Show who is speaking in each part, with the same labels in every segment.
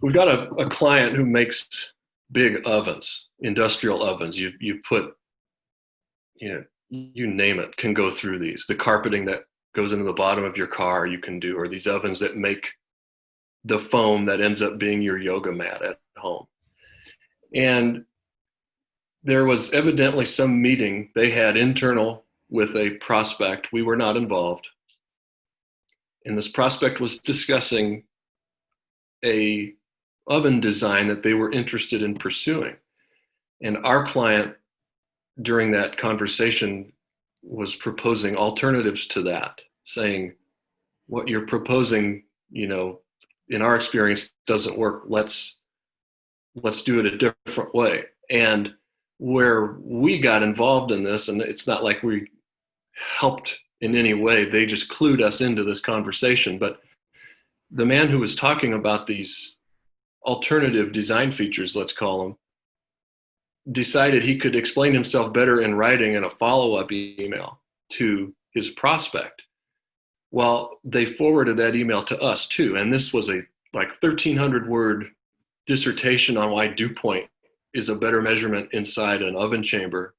Speaker 1: we've got a client who makes big ovens, industrial ovens. You put, you name it, can go through these. The carpeting that goes into the bottom of your car, you can do, or these ovens that make the foam that ends up being your yoga mat at home. And there was evidently some meeting they had internal with a prospect. We were not involved. And this prospect was discussing a oven design that they were interested in pursuing. And our client, during that conversation, was proposing alternatives to that, saying, what you're proposing, in our experience doesn't work. Let's do it a different way. And where we got involved in this, and it's not like we helped in any way, they just clued us into this conversation. But the man who was talking about these alternative design features, let's call them, decided he could explain himself better in writing in a follow-up email to his prospect. Well, they forwarded that email to us too. And this was a 1,300 word dissertation on why dew point is a better measurement inside an oven chamber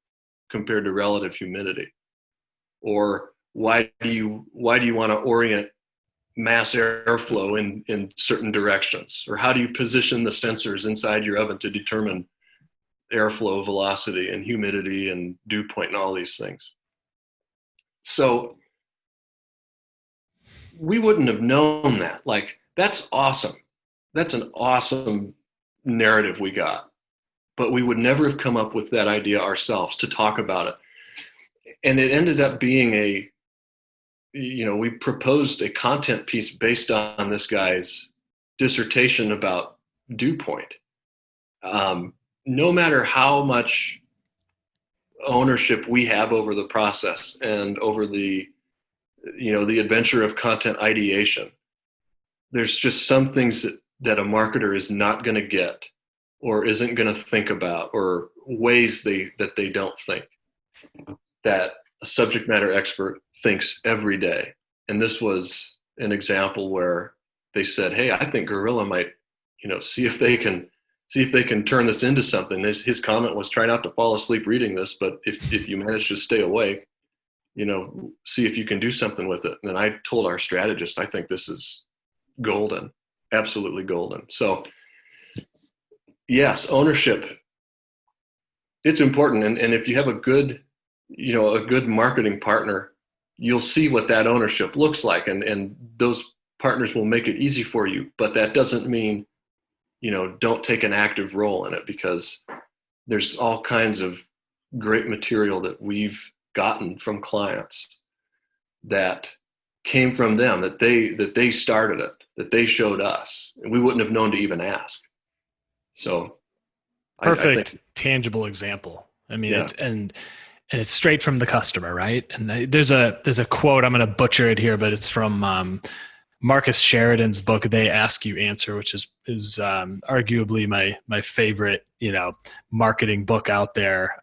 Speaker 1: compared to relative humidity. Or why do you want to orient mass airflow in certain directions? Or how do you position the sensors inside your oven to determine airflow velocity and humidity and dew point and all these things? So we wouldn't have known that. That's awesome. That's an awesome narrative we got. But we would never have come up with that idea ourselves to talk about it. And it ended up being we proposed a content piece based on this guy's dissertation about dew point. No matter how much ownership we have over the process and over the adventure of content ideation, there's just some things that a marketer is not going to get or isn't going to think about, or ways that they don't think, that a subject matter expert thinks every day. And this was an example where they said, hey, I think Gorilla might, see if they can turn this into something. His comment was, try not to fall asleep reading this, but if you manage to stay awake, see if you can do something with it. And I told our strategist, I think this is golden, absolutely golden. So yes, ownership, it's important. And if you have a good marketing partner, you'll see what that ownership looks like. And those partners will make it easy for you. But that doesn't mean, don't take an active role in it, because there's all kinds of great material that we've gotten from clients that came from them, that they started it, that they showed us, and we wouldn't have known to even ask. So
Speaker 2: Perfect,
Speaker 1: I think,
Speaker 2: tangible example. I mean,
Speaker 1: yeah.
Speaker 2: And it's straight from the customer, right? And there's a quote, I'm going to butcher it here, but it's from Marcus Sheridan's book, They Ask You Answer, which is arguably my favorite, marketing book out there.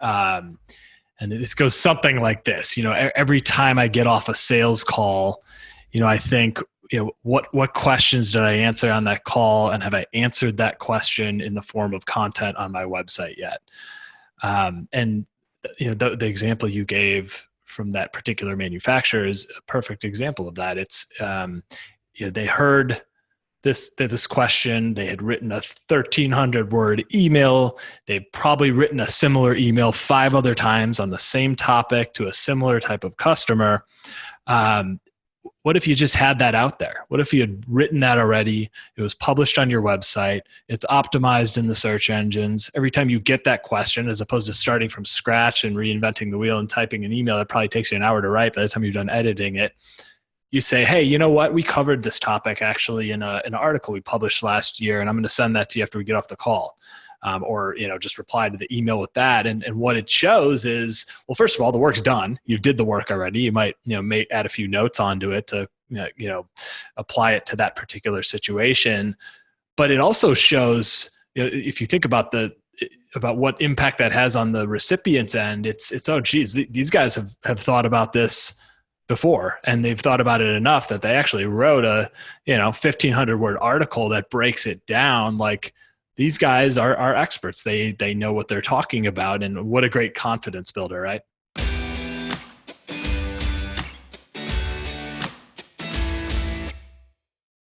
Speaker 2: And this goes something like this. Every time I get off a sales call, I think, what questions did I answer on that call, and have I answered that question in the form of content on my website yet? And the example you gave from that particular manufacturer is a perfect example of that. It's they heard this question. They had written a 1,300 word email. They'd probably written a similar email 5 other times on the same topic to a similar type of customer. What if you just had that out there? What if you had written that already? It was published on your website. It's optimized in the search engines. Every time you get that question, as opposed to starting from scratch and reinventing the wheel and typing an email that probably takes you an hour to write, by the time you're done editing it, you say, hey, you know what? We covered this topic actually in an article we published last year, and I'm going to send that to you after we get off the call. Or just reply to the email with that. And what it shows is, well, first of all, the work's done. You did the work already. You might, may add a few notes onto it to, apply it to that particular situation. But it also shows, if you think about what impact that has on the recipient's end, it's oh geez, these guys have thought about this before, and they've thought about it enough that they actually wrote a 1,500 word article that breaks it down. Like, these guys are experts. They know what they're talking about, and what a great confidence builder, right?